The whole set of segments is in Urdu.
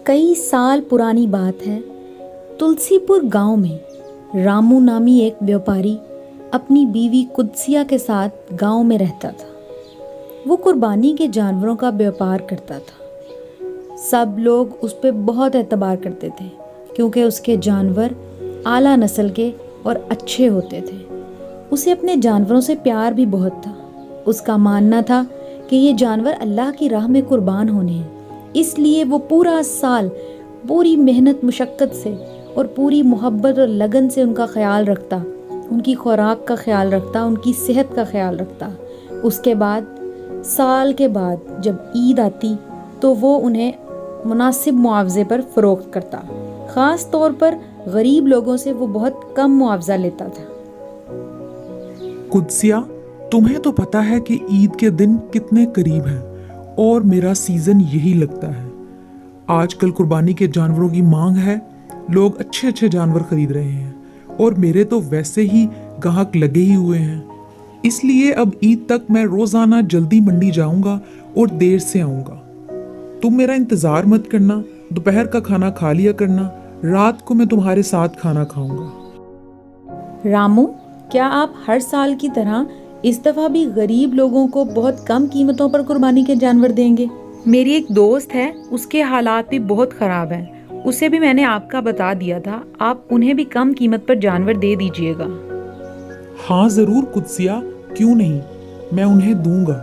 کئی سال پرانی بات ہے، تلسی پور گاؤں میں رامو نامی ایک بیوپاری اپنی بیوی قدسیہ کے ساتھ گاؤں میں رہتا تھا۔ وہ قربانی کے جانوروں کا بیوپار کرتا تھا۔ سب لوگ اس پہ بہت اعتبار کرتے تھے کیونکہ اس کے جانور اعلیٰ نسل کے اور اچھے ہوتے تھے۔ اسے اپنے جانوروں سے پیار بھی بہت تھا۔ اس کا ماننا تھا کہ یہ جانور اللہ کی راہ میں قربان ہونے ہیں، اس لیے وہ پورا سال پوری محنت مشقت سے اور پوری محبت اور لگن سے ان کا خیال رکھتا، ان کی خوراک کا خیال رکھتا، ان کی صحت کا خیال رکھتا۔ اس کے بعد سال کے بعد جب عید آتی تو وہ انہیں مناسب معاوضے پر فروخت کرتا۔ خاص طور پر غریب لوگوں سے وہ بہت کم معاوضہ لیتا تھا۔ قدسیہ، تمہیں تو پتہ ہے کہ عید کے دن کتنے قریب ہیں اور میرا سیزن یہی لگتا ہے۔ آج کل قربانی کے جانوروں کی مانگ ہے، لوگ اچھے اچھے جانور خرید رہے ہیں اور میرے تو ویسے ہی گاہک لگے ہی ہوئے ہیں۔ اس لیے اب عید تک میں روزانہ جلدی منڈی جاؤں گا اور دیر سے آؤں گا۔ تم میرا انتظار مت کرنا، دوپہر کا کھانا کھا لیا کرنا، رات کو میں تمہارے ساتھ کھانا کھاؤں گا۔ رامو، کیا آپ ہر سال کی طرح اس دفعہ بھی غریب لوگوں کو بہت کم قیمتوں پر قربانی کے جانور دیں گے؟ میری ایک دوست ہے، اس کے حالات بھی بہت خراب ہیں، اسے بھی میں نے آپ کا بتا دیا تھا، آپ انہیں بھی کم قیمت پر جانور دے دیجئے گا۔ ہاں ضرور قدسیہ، کیوں نہیں، میں انہیں دوں گا۔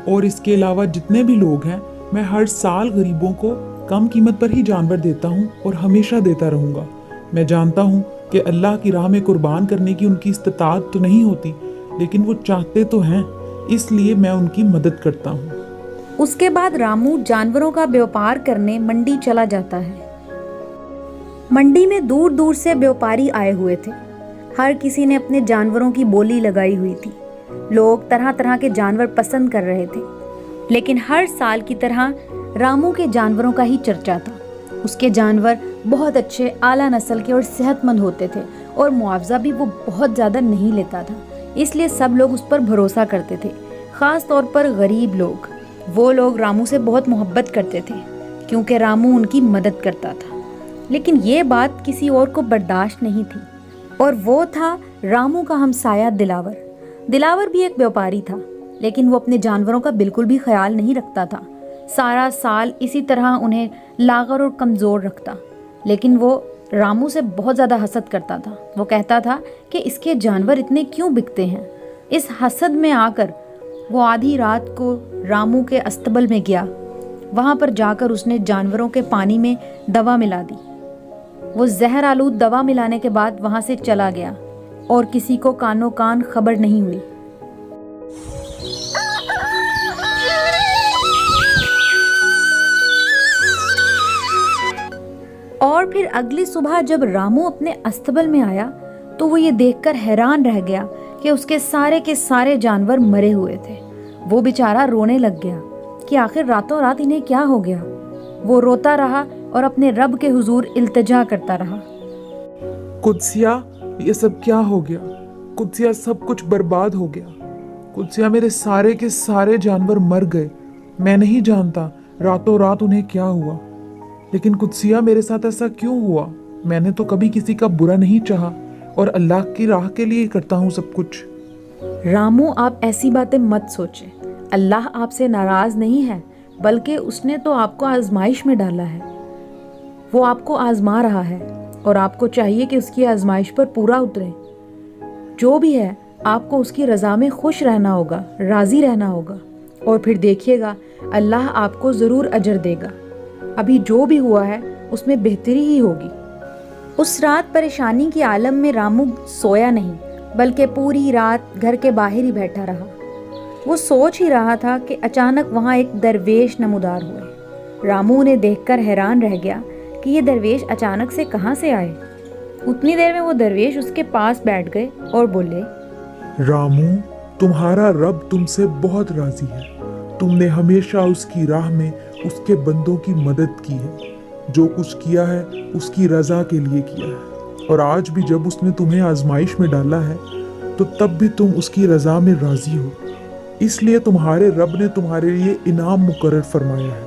اور اس کے علاوہ جتنے بھی لوگ ہیں، میں ہر سال غریبوں کو کم قیمت پر ہی جانور دیتا ہوں اور ہمیشہ دیتا رہوں گا۔ میں جانتا ہوں کہ اللہ کی راہ میں قربان کرنے کی ان کی استطاعت تو نہیں ہوتی، لیکن وہ چاہتے تو ہیں، اس لیے میں ان کی مدد کرتا ہوں۔ اس کے بعد رامو جانوروں کا بیوپار کرنے منڈی چلا جاتا ہے۔ منڈی میں دور دور سے بیوپاری آئے ہوئے تھے۔ ہر کسی نے اپنے جانوروں کی بولی لگائی ہوئی تھی۔ لوگ طرح طرح کے جانور پسند کر رہے تھے، لیکن ہر سال کی طرح رامو کے جانوروں کا ہی چرچا تھا۔ اس کے جانور بہت اچھے اعلیٰ نسل کے اور صحت مند ہوتے تھے اور معاوضہ بھی وہ بہت زیادہ نہیں لیتا تھا، اس لیے سب لوگ اس پر بھروسہ کرتے تھے، خاص طور پر غریب لوگ۔ وہ لوگ رامو سے بہت محبت کرتے تھے کیونکہ رامو ان کی مدد کرتا تھا۔ لیکن یہ بات کسی اور کو برداشت نہیں تھی، اور وہ تھا رامو کا ہمسایہ دلاور۔ دلاور بھی ایک بیوپاری تھا، لیکن وہ اپنے جانوروں کا بالکل بھی خیال نہیں رکھتا تھا۔ سارا سال اسی طرح انہیں لاغر اور کمزور رکھتا، لیکن وہ رامو سے بہت زیادہ حسد کرتا تھا۔ وہ کہتا تھا کہ اس کے جانور اتنے کیوں بکتے ہیں۔ اس حسد میں آ کر وہ آدھی رات کو رامو کے استبل میں گیا۔ وہاں پر جا کر اس نے جانوروں کے پانی میں دوا ملا دی۔ وہ زہر آلود دوا ملانے کے بعد وہاں سے چلا گیا اور کسی کو کانوں کان خبر نہیں ہوئی۔ اور پھر اگلی صبح جب رامو اپنے استبل میں آیا تو وہ یہ دیکھ کر حیران رہ گیا کہ اس کے سارے جانور مرے ہوئے تھے۔ وہ بیچارہ رونے لگ گیا کہ آخر راتوں رات انہیں کیا ہو گیا۔ وہ روتا رہا اور اپنے رب کے حضور التجا کرتا رہا۔ قدسیہ، یہ سب کیا ہو گیا؟ قدسیہ، سب کچھ برباد ہو گیا۔ قدسیہ، میرے سارے کے سارے جانور مر گئے۔ میں نہیں جانتا راتوں رات انہیں کیا ہوا، لیکن قدسیہ میرے ساتھ ایسا کیوں ہوا؟ میں نے تو کبھی کسی کا برا نہیں چاہا اور اللہ کی راہ کے لیے کرتا ہوں سب کچھ۔ رامو، آپ ایسی باتیں مت سوچیں۔ اللہ آپ سے ناراض نہیں ہے، بلکہ اس نے تو آپ کو آزمائش میں ڈالا ہے۔ وہ آپ کو آزما رہا ہے اور آپ کو چاہیے کہ اس کی آزمائش پر پورا اتریں۔ جو بھی ہے، آپ کو اس کی رضا میں خوش رہنا ہوگا، راضی رہنا ہوگا، اور پھر دیکھیے گا اللہ آپ کو ضرور اجر دے گا۔ ابھی جو بھی ہوا ہے اس میں بہتری ہی ہوگی۔ اس رات پریشانی کی عالم میں رامو سویا نہیں، بلکہ پوری رات گھر کے باہر ہی بیٹھا رہا۔ وہ سوچ ہی رہا تھا کہ اچانک وہاں ایک درویش نمودار ہوئے۔ رامو انہیں دیکھ کر حیران رہ گیا کہ یہ درویش اچانک سے کہاں سے آئے۔ اتنی دیر میں وہ درویش اس کے پاس بیٹھ گئے اور بولے، رامو، تمہارا رب تم سے بہت راضی ہے۔ تم نے ہمیشہ اس کی راہ میں اس کے بندوں کی مدد کی ہے۔ جو کچھ کیا ہے اس کی رضا کے لیے کیا ہے، اور آج بھی جب اس نے تمہیں آزمائش میں ڈالا ہے تو تب بھی تم اس کی رضا میں راضی ہو۔ اس لیے تمہارے رب نے تمہارے لیے انعام مقرر فرمایا ہے۔